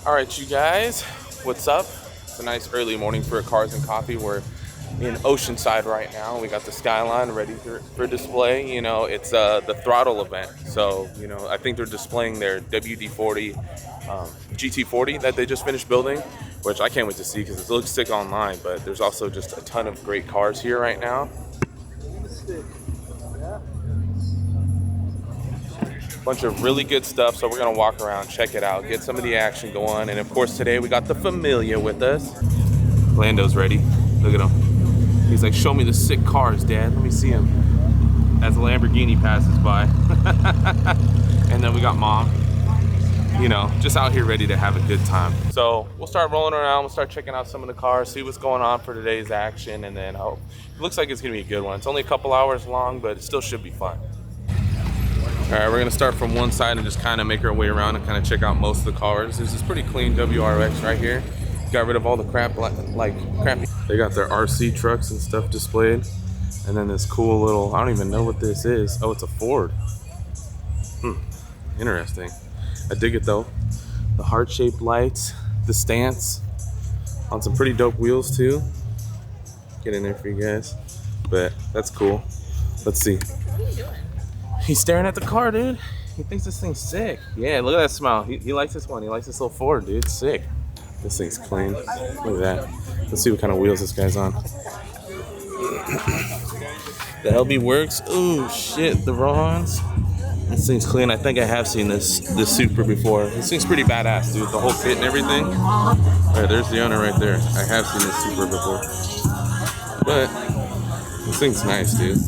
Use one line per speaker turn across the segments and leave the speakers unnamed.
All right, you guys, what's up? It's a nice early morning for Cars and Coffee. We're in Oceanside right now. We got the Skyline ready for display. You know, it's the Throtl event. So, you know, I think they're displaying their WD-40 GT40 that they just finished building, which I can't wait to see because it looks sick online. But there's also just a ton of great cars here right now. Bunch of really good stuff, so we're gonna walk around, check it out, get some of the action going. And of course today we got the Familia with us. Lando's ready. Look at him. He's like, show me the sick cars, Dad. Let me see him. As the Lamborghini passes by. And then we got Mom, you know, just out here ready to have a good time. So we'll start rolling around, we'll start checking out some of the cars, see what's going on for today's action, and then it looks like it's gonna be a good one. It's only a couple hours long, but it still should be fun. All right, we're gonna start from one side and just kind of make our way around and kind of check out most of the cars. This is pretty clean WRX right here. Got rid of all the crap, like crappy. They got their RC trucks and stuff displayed. And then this cool little, I don't even know what this is. Oh, it's a Ford. Interesting. I dig it though. The heart-shaped lights, the stance on some pretty dope wheels too. Get in there for you guys. But that's cool. Let's see.
What are you doing?
He's staring at the car, dude. He thinks this thing's sick. Yeah, look at that smile. He likes this one. He likes this little Ford, dude. It's sick. This thing's clean. Look at that. Let's see what kind of wheels this guy's on. The LB works. Oh shit, the Rons. This thing's clean. I think I have seen this Supra before. This thing's pretty badass, dude. The whole kit and everything. All right, there's the owner right there. I have seen this Supra before. But this thing's nice, dude.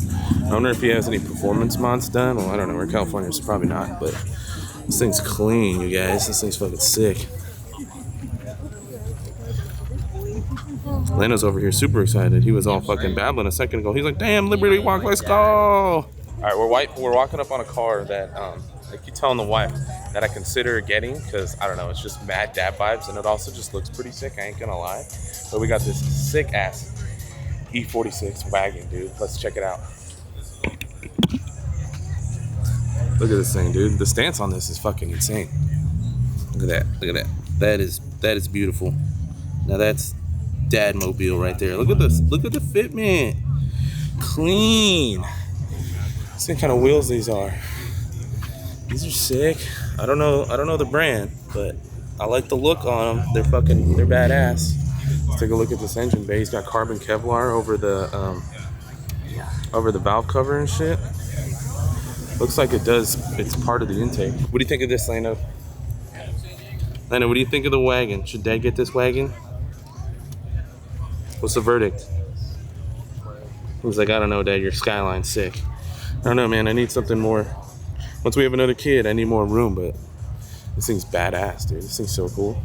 I wonder if he has any performance mods done. Well, I don't know. We're in California, so probably not. But this thing's clean, you guys. This thing's fucking sick. Lando's over here super excited. He was all fucking babbling a second ago. He's like, damn, Liberty Walk, let's go. All right, we're walking up on a car that I keep telling the wife that I consider getting because, I don't know, it's just mad dad vibes. And it also just looks pretty sick, I ain't gonna lie. But we got this sick-ass E46 wagon, dude. Let's check it out. Look at this thing, dude. The stance on this is fucking insane. Look at that. Look at that. That is beautiful. Now that's dad mobile right there. Look at this. Look at the fitment. Clean. Let's see what kind of wheels these are. These are sick. I don't know the brand, but I like the look on them. They're badass. Let's take a look at this engine bay. He's got carbon Kevlar over the valve cover and shit. Looks like it's part of the intake. What do you think of this, Lando? Lando, what do you think of the wagon? Should Dad get this wagon? What's the verdict? He's like, I don't know, Dad, your Skyline's sick. I don't know, man, I need something more. Once we have another kid, I need more room, but this thing's badass, dude. This thing's so cool.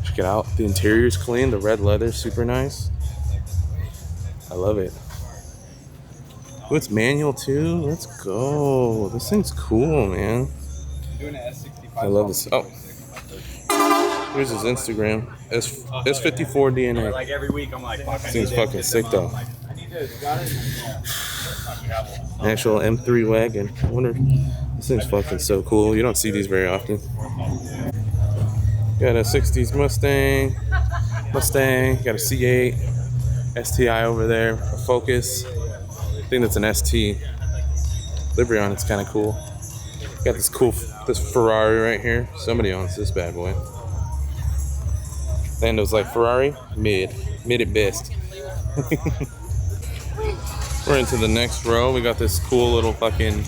Check it out. The interior's clean, the red leather's super nice. I love it. Oh, it's manual too. Let's go. This thing's cool, man. I love this. Oh, here's his Instagram. S54 DNA.
Like every week, I'm like,
this thing's fucking sick though. Actual M3 wagon. I wonder. This thing's fucking so cool. You don't see these very often. Got a 60s Mustang. Got a C8. STI over there. A Focus. I think that's an ST. Livery on it's kind of cool. Got this Ferrari right here. Somebody owns this bad boy. Lando's like, Ferrari? Mid at best. We're into the next row. We got this cool little fucking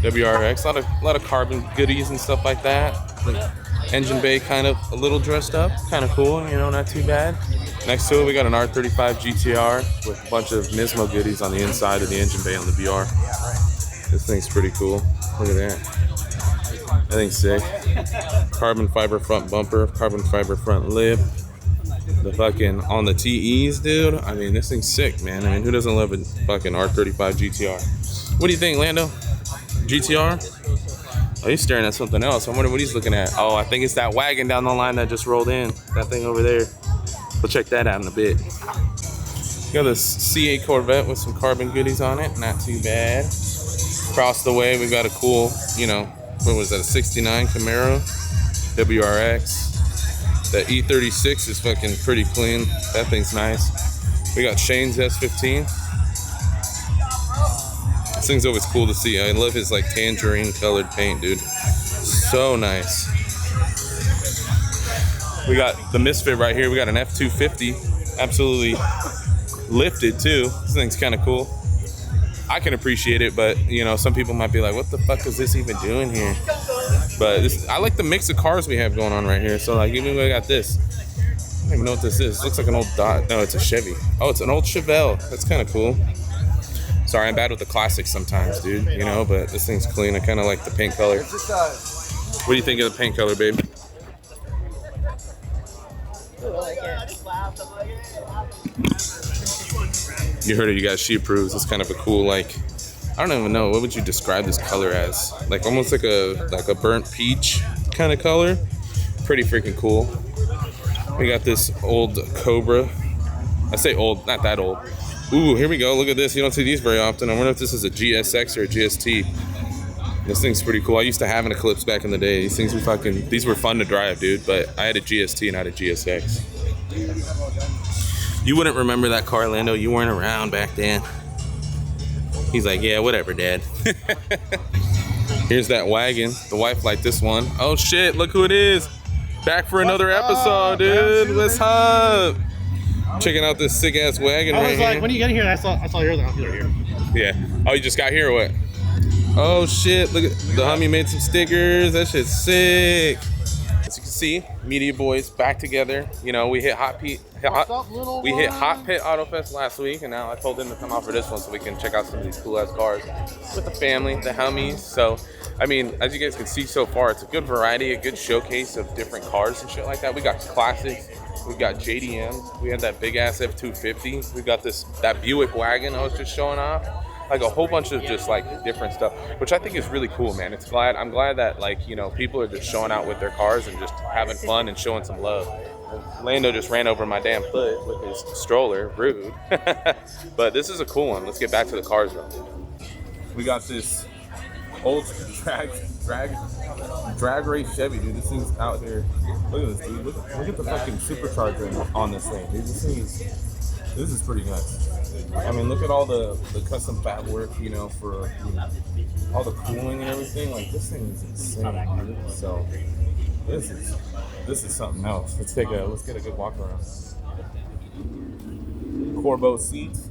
WRX. A lot of carbon goodies and stuff like that. The engine bay kind of a little dressed up. Kind of cool, you know, not too bad. Next to it, we got an R35 GTR with a bunch of Nismo goodies on the inside of the engine bay on the BR. This thing's pretty cool. Look at that. That thing's sick. Carbon fiber front bumper, carbon fiber front lip. The fucking, on the TEs, dude. I mean, this thing's sick, man. I mean, who doesn't love a fucking R35 GTR? What do you think, Lando? GTR? Oh, he's staring at something else. I wonder what he's looking at. Oh, I think it's that wagon down the line that just rolled in. That thing over there. We'll check that out in a bit. Got this C8 Corvette with some carbon goodies on it. Not too bad. Across the way, we got a cool, you know, what was that, a 69 Camaro WRX. That E36 is fucking pretty clean. That thing's nice. We got Shane's S15. This thing's always cool to see. I love his like tangerine colored paint, dude. So nice. We got the Misfit right here. We got an F250. Absolutely lifted too. This thing's kind of cool. I can appreciate it, but you know, some people might be like, what the fuck is this even doing here? But this, I like the mix of cars we have going on right here. So like, even we got this. I don't even know what this is. It looks like an old Dodge. No, it's a Chevy. Oh, it's an old Chevelle. That's kind of cool. Sorry, I'm bad with the classics sometimes, dude. You know, but this thing's clean. I kind of like the paint color. What do you think of the paint color, babe? You heard it, you guys. She approves. It's kind of a cool, like, I don't even know. What would you describe this color as? Like almost like a burnt peach kind of color. Pretty freaking cool. We got this old Cobra. I say old, not that old. Ooh, here we go. Look at this. You don't see these very often. I wonder if this is a GSX or a GST. This thing's pretty cool. I used to have an Eclipse back in the day. These things were these were fun to drive, dude. But I had a GST and I had a GSX. You wouldn't remember that car, Lando. You weren't around back then. He's like, yeah, whatever, Dad. Here's that wagon. The wife liked this one. Oh shit, look who it is. Back for another episode, dude. What's up? Checking out this sick ass wagon right here. I was like,
when you get here, I saw yours. I was here.
Yeah. Oh, you just got here or what? Oh shit! Look at the homie made some stickers. That shit's sick. As you can see, Media Boys back together. You know, we hit Hot Pit Auto Fest last week, and now I told them to come out for this one so we can check out some of these cool ass cars with the family, the homies. So, I mean, as you guys can see so far, it's a good variety, a good showcase of different cars and shit like that. We got classics. We got JDMs. We had that big ass F250. We got that Buick wagon I was just showing off. Like a whole bunch of just like different stuff, which I think is really cool, man. I'm glad that, like, you know, people are just showing out with their cars and just having fun and showing some love. Lando just ran over my damn foot with his stroller, rude. But this is a cool one. Let's get back to the cars though. We got this old drag race Chevy, dude. This thing's out here. Look at this, dude. Look at the fucking supercharger on this thing, dude. This is pretty nuts. I mean, look at all the custom fab work, you know, for all the cooling and everything. Like, this thing is insane, dude. So this is something else. Let's get a good walk around. Corbeau seats,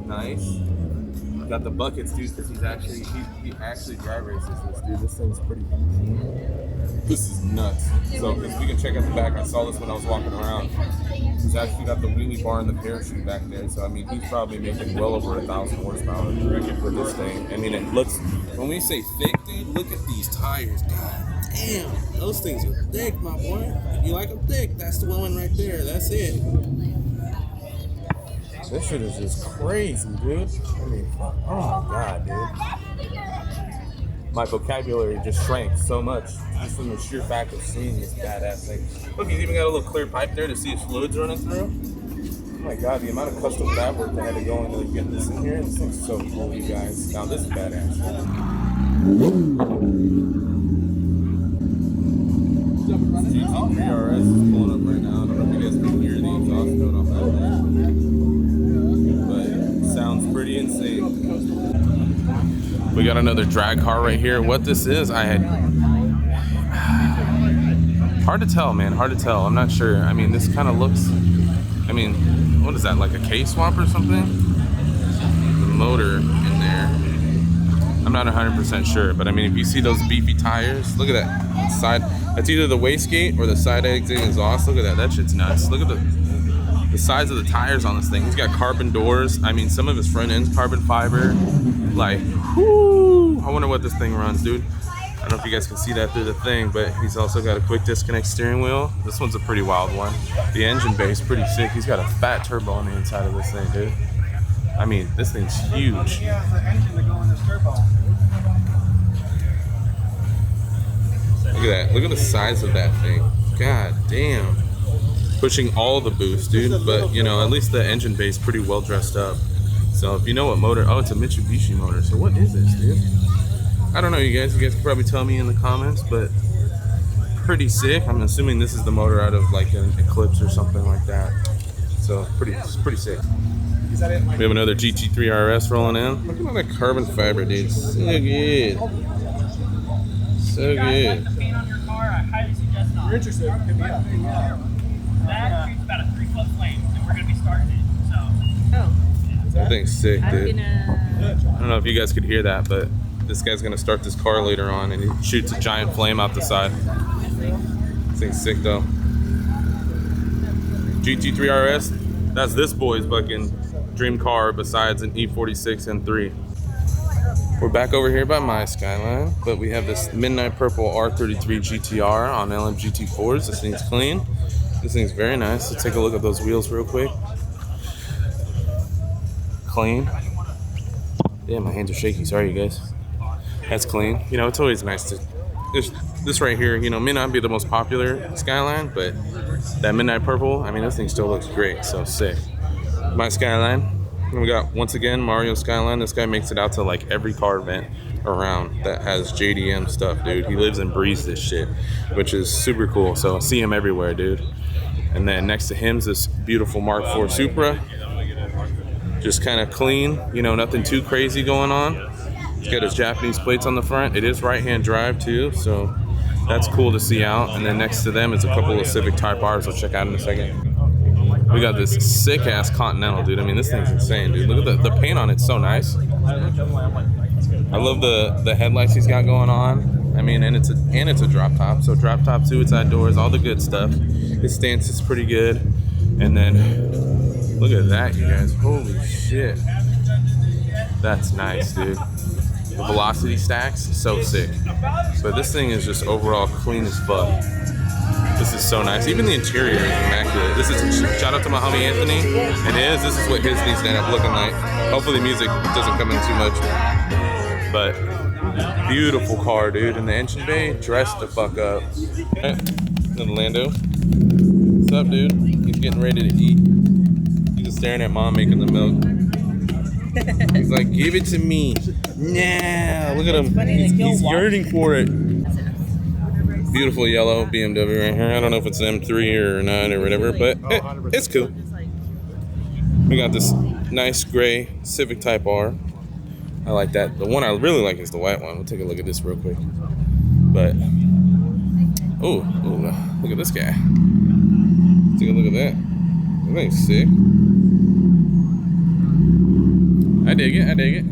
nice. Got the buckets, dude, because he actually drag races this, dude. This thing's pretty. This is nuts. So, because we can check out the back. I saw this when I was walking around. He's actually got the wheelie bar and the parachute back there. So, I mean, he's probably making well over 1,000 horsepower with this thing. I mean, it looks. When we say thick, dude, look at these tires. God damn, those things are thick, my boy. If you like them thick, that's the one right there. That's it. This shit is just crazy, dude. I mean, oh my god, dude. My vocabulary just shrank so much just from the sheer fact of seeing this badass thing. Look, he's even got a little clear pipe there to see his fluids running through. Oh my god, the amount of custom fab work they had to go into to get this in here. This thing's so cool, you guys. Now, this is badass. PRS is pulling up right now. I don't know if you guys can hear the exhaust going off that thing. Sounds pretty insane. We got another drag car right here. What this is, hard to tell, man. Hard to tell. I'm not sure. I mean, this kind of looks. I mean, what is that? Like a K-swap or something? The motor in there. I'm not 100% sure, but I mean, if you see those beefy tires, look at that side. That's either the wastegate or the side exit exhaust. Look at that. That shit's nuts. Look at the size of the tires on this thing. He's got carbon doors. I mean, some of his front end's carbon fiber. Like, whoo! I wonder what this thing runs, dude. I don't know if you guys can see that through the thing, but he's also got a quick disconnect steering wheel. This one's a pretty wild one. The engine bay is pretty sick. He's got a fat turbo on the inside of this thing, dude. I mean, this thing's huge. Look at that. Look at the size of that thing. God damn. Pushing all the boost, dude, but you know, at least the engine bay is pretty well dressed up. So if you know what motor, oh, it's a Mitsubishi motor. So what is this, dude? I don't know, you guys could probably tell me in the comments, but pretty sick. I'm assuming this is the motor out of like an Eclipse or something like that. So it's pretty sick. We have another GT3 RS rolling in. Look at all that carbon fiber, dude. So good. So good.
You're interested? Hit me up.
That shoots about a 3-foot flame, and we're gonna be starting it. So.
That thing's sick, dude.
I'm
I don't know if you guys could hear that, but this guy's gonna start this car later on, and he shoots a giant flame out the side. This thing's sick though. GT3 RS. That's this boy's fucking dream car besides an E46 M3. We're back over here by my Skyline, but we have this midnight purple R33 GTR on LMGT4s. This thing's clean. This thing's very nice. Let's take a look at those wheels real quick. Clean. Yeah, my hands are shaky. Sorry, you guys. That's clean. You know, it's always nice to... This right here, you know, may not be the most popular Skyline, but that midnight purple, I mean, this thing still looks great. So sick. My Skyline. And we got, once again, Mario Skyline. This guy makes it out to like every car event around that has JDM stuff, dude. He lives and breathes this shit, which is super cool. So see him everywhere, dude. And then next to him's this beautiful Mark IV Supra. Just kind of clean, you know, nothing too crazy going on. He's got his Japanese plates on the front. It is right-hand drive too, so that's cool to see out. And then next to them is a couple of Civic Type R's we'll check out in a second. We got this sick-ass Continental, dude. I mean, this thing's insane, dude. Look at the paint on it, so nice. I love the headlights he's got going on. I mean, and it's a drop top, so drop top, suicide doors, all the good stuff. His stance is pretty good. And then look at that, you guys. Holy shit. That's nice, dude. The velocity stacks, so sick. But this thing is just overall clean as fuck. This is so nice. Even the interior is immaculate. This is, shout out to my homie Anthony and this is what his needs to end up looking like. Hopefully music doesn't come in too much. But beautiful car, dude. And the engine bay, dressed the fuck up. Little Lando. What's up, dude? He's getting ready to eat. He's just staring at mom making the milk. He's like, give it to me. Nah, look at him. He's yearning for it. Beautiful yellow BMW right here. I don't know if it's an M3 or 9 or whatever, but it's cool. We got this nice gray Civic Type R. I like that. The one I really like is the white one. We'll take a look at this real quick. But, oh, look at this guy. Take a look at that. That thing's sick. I dig it.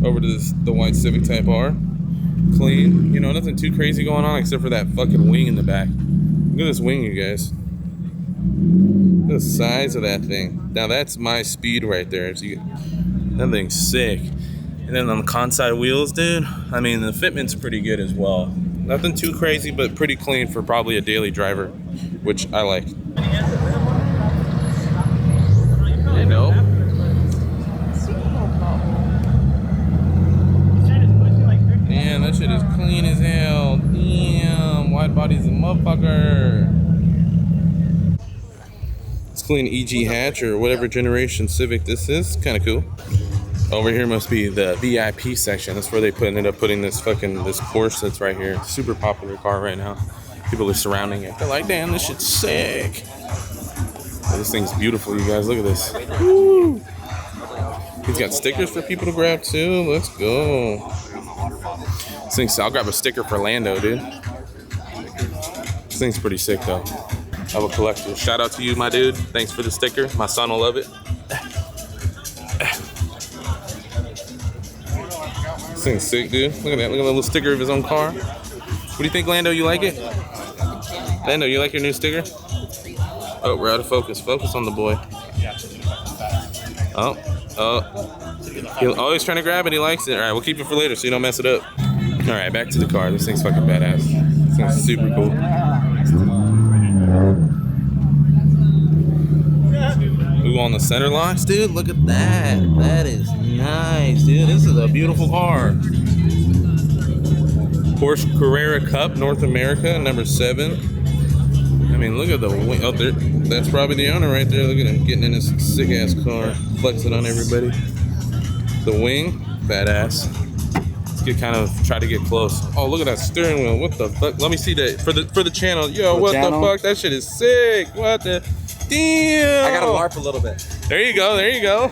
Over to the white Civic Type R. Clean, you know, nothing too crazy going on except for that fucking wing in the back. Look at this wing, you guys. Look at the size of that thing. Now that's my speed right there. That thing's sick. And then on the conside wheels, dude, I mean, the fitment's pretty good as well. Nothing too crazy, but pretty clean for probably a daily driver, which I like. You know? Man, that shit is clean as hell. Damn, wide body's a motherfucker. It's clean EG hatch or whatever generation Civic this is. Kind of cool. Over here must be the VIP section. That's where they ended up putting this Porsche that's right here. Super popular car right now. People are surrounding it. They're like, damn, this shit's sick. Oh, this thing's beautiful, you guys. Look at this. Woo! He's got stickers for people to grab too. Let's go. I'll grab a sticker for Lando, dude. This thing's pretty sick, though. I'm a collector. Shout out to you, my dude. Thanks for the sticker. My son will love it. This thing's sick, dude. Look at that. Look at the little sticker of his own car. What do you think, Lando? You like it? Lando, you like your new sticker? Oh, we're out of focus. Focus on the boy. Oh, he's trying to grab it. He likes it. All right, we'll keep it for later so you don't mess it up. All right, back to the car. This thing's fucking badass. This thing's super cool. Ooh, on the center locks, dude. Look at that. That is nice, dude. This is a beautiful car. Porsche Carrera Cup North America, number 7. I mean, look at the wing. Oh, that's probably the owner right there. Look at him getting in his sick ass car, flexing on everybody. The wing, badass. get try to get close. Oh, look at that steering wheel. What the fuck? Let me see that for the channel. Yo, what the fuck? That shit is sick. What the damn?
I gotta LARP a little bit.
There you go. There you go.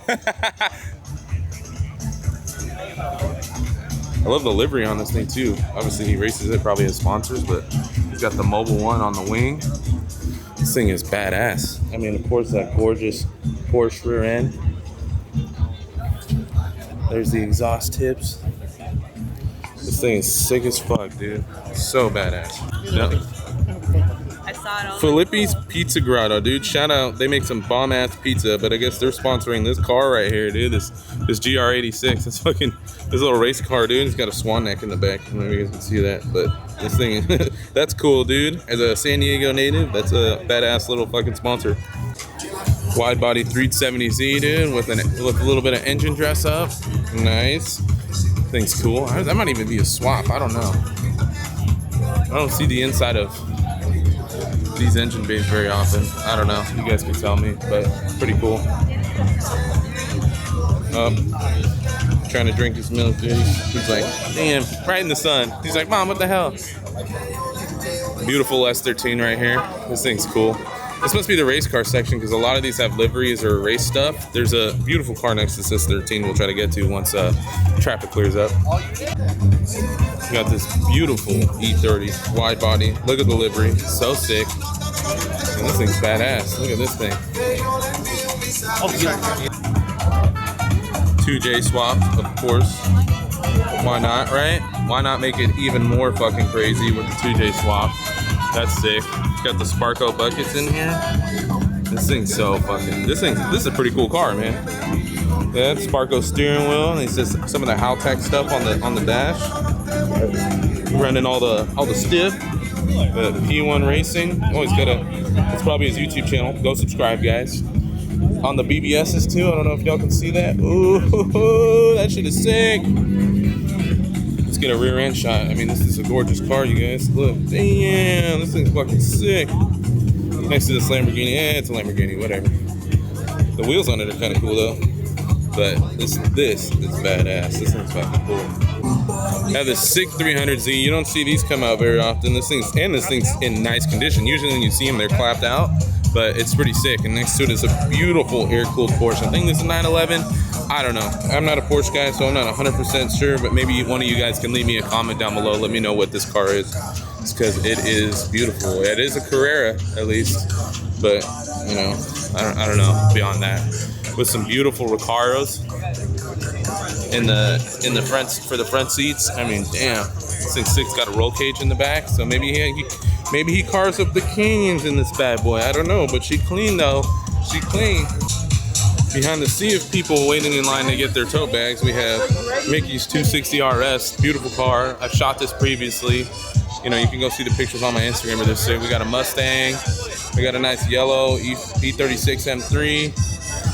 I love the livery on this thing too. Obviously he races it, probably has sponsors, but he's got the Mobile One on the wing. This thing is badass. I mean, of course, that gorgeous Porsche rear end. There's the exhaust tips. This thing is sick as fuck, dude. So badass. Yep.
I saw it on
Filippi's Pizza Grotto, dude. Shout out. They make some bomb ass pizza, but I guess they're sponsoring this car right here, dude. This GR86. This little race car, dude. It's got a swan neck in the back. I don't know if you guys can see that, but this thing, that's cool, dude. As a San Diego native, that's a badass little fucking sponsor. Wide body 370Z, dude, with a little bit of engine dress up. Nice. Thing's cool. That might even be a swap. I don't know. I don't see the inside of these engine bays very often. I don't know. You guys can tell me, but pretty cool. Trying to drink his milk, dude. He's like, damn, right in the sun. He's like, Mom, what the hell? Beautiful S13 right here. This thing's cool. This must be the race car section because a lot of these have liveries or race stuff. There's a beautiful car next to this S13 we'll try to get to once traffic clears up. We got this beautiful E30 wide body. Look at the livery, so sick. And this thing's badass. Look at this thing. 2J swap, of course. Why not, right? Why not make it even more fucking crazy with the 2J swap? That's sick. Got the Sparko buckets in here. This thing's so fucking. This is a pretty cool car, man. Yeah, Sparko steering wheel. And it's just some of the Haltech stuff on the dash. Running all the stiff. The P1 Racing. Always gotta. It's probably his YouTube channel. Go subscribe, guys. On the BBSs too. I don't know if y'all can see that. Ooh, that shit is sick. Let's get a rear end shot. I mean, this is a gorgeous car, you guys. Look, damn, this thing's fucking sick. Next to this Lamborghini, it's a Lamborghini, whatever. The wheels on it are kind of cool though. But this is badass. This thing's fucking cool. I have this sick 300Z. You don't see these come out very often. This thing's in nice condition. Usually when you see them, they're clapped out, but it's pretty sick. And next to it is a beautiful air-cooled Porsche. I think this is a 911. I don't know. I'm not a Porsche guy, so I'm not 100% sure, but maybe one of you guys can leave me a comment down below. Let me know what this car is. It's because it is beautiful. It is a Carrera, at least, but, you know, I don't know beyond that. With some beautiful Recaros in the front for the front seats. I mean, damn, this thing's sick. It's got a roll cage in the back, so maybe he cars up the canyons in this bad boy. I don't know, but she clean though. She clean. Behind the sea of people waiting in line to get their tote bags, we have Mickey's 260 RS. Beautiful car. I've shot this previously. You know, you can go see the pictures on my Instagram of this. We got a Mustang. We got a nice yellow E36 M3.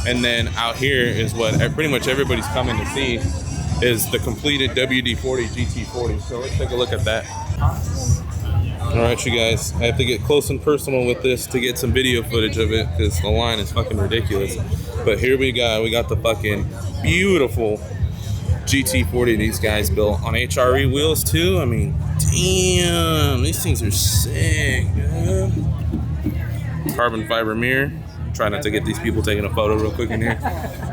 And then out here is what pretty much everybody's coming to see is the completed WD-40 GT40. So let's take a look at that. All right, you guys, I have to get close and personal with this to get some video footage of it because the line is fucking ridiculous. But here we got the fucking beautiful GT40 these guys built on HRE wheels too. I mean, damn, these things are sick, dude. Carbon fiber mirror. Try not to get these people taking a photo real quick in here,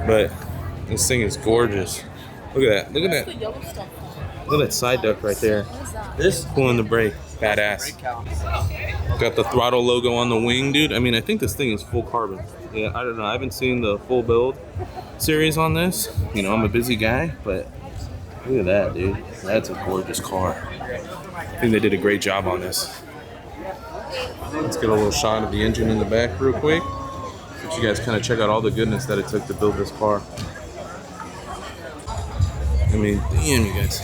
but this thing is gorgeous. Look at that. Look at that. Look at that side duct right there. This pulling the brake. Badass. Got the Throtl logo on the wing, dude. I mean, I think this thing is full carbon. Yeah, I don't know. I haven't seen the full build series on this. You know, I'm a busy guy, but look at that, dude. That's a gorgeous car. I think they did a great job on this. Let's get a little shot of the engine in the back real quick. Let you guys kind of check out all the goodness that it took to build this car. I mean, damn, you guys.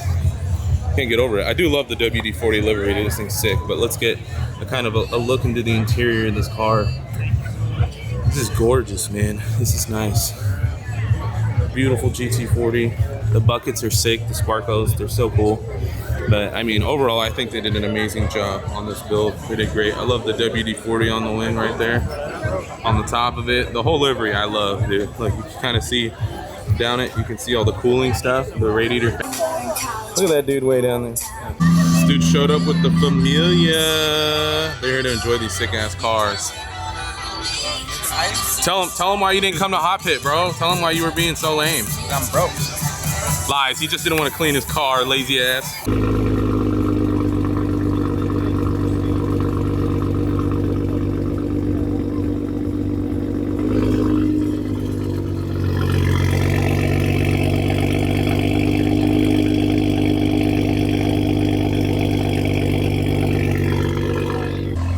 Can't get over it. I do love the WD-40 livery. This thing's sick, but let's get a kind of a look into the interior of this car. This is gorgeous, man. This is nice. Beautiful GT40. The buckets are sick. The Sparkos, they're so cool. But I mean, overall, I think they did an amazing job on this build. They did great. I love the WD-40 on the wing right there. On the top of it. The whole livery I love, dude. Like you can kind of see down it, you can see all the cooling stuff, the radiator. Look at that dude way down there. This dude showed up with the Familia. They're here to enjoy these sick ass cars. Tell him why you didn't come to Hot Pit, bro. Tell him why you were being so lame.
I'm broke.
Lies. He just didn't want to clean his car, lazy ass.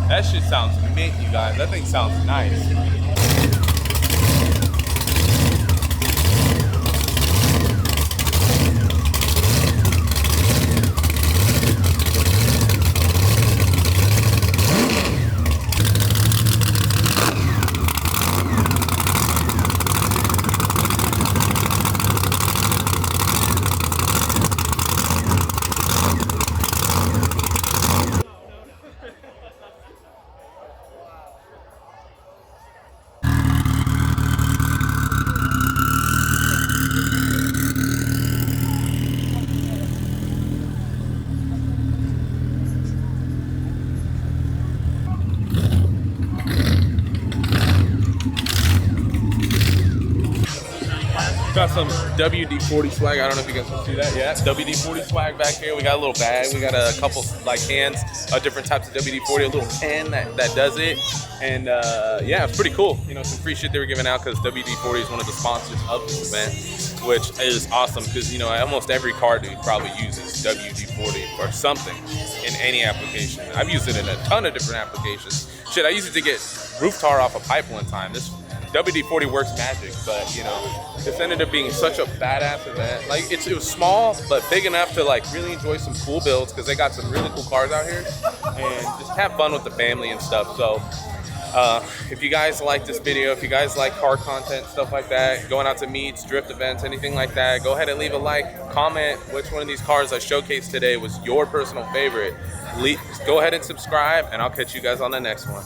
That shit sounds mint, you guys. That thing sounds nice. Got some WD-40 swag. I don't know if you guys can see that yet. WD-40 swag back here. We got a little bag. We got a couple like cans of different types of WD-40. A little pen that does it. And yeah, it's pretty cool. You know, some free shit they were giving out because WD-40 is one of the sponsors of this event, which is awesome because, you know, almost every car dude probably uses WD-40 or something in any application. I've used it in a ton of different applications. Shit, I used it to get roof tar off a pipe one time. This WD-40 works magic, but you know, this ended up being such a badass event. Like it was small, but big enough to like really enjoy some cool builds because they got some really cool cars out here and just have fun with the family and stuff. So if you guys like this video, if you guys like car content, stuff like that, going out to meets, drift events, anything like that, go ahead and leave a like, comment which one of these cars I showcased today was your personal favorite. Go ahead and subscribe, and I'll catch you guys on the next one.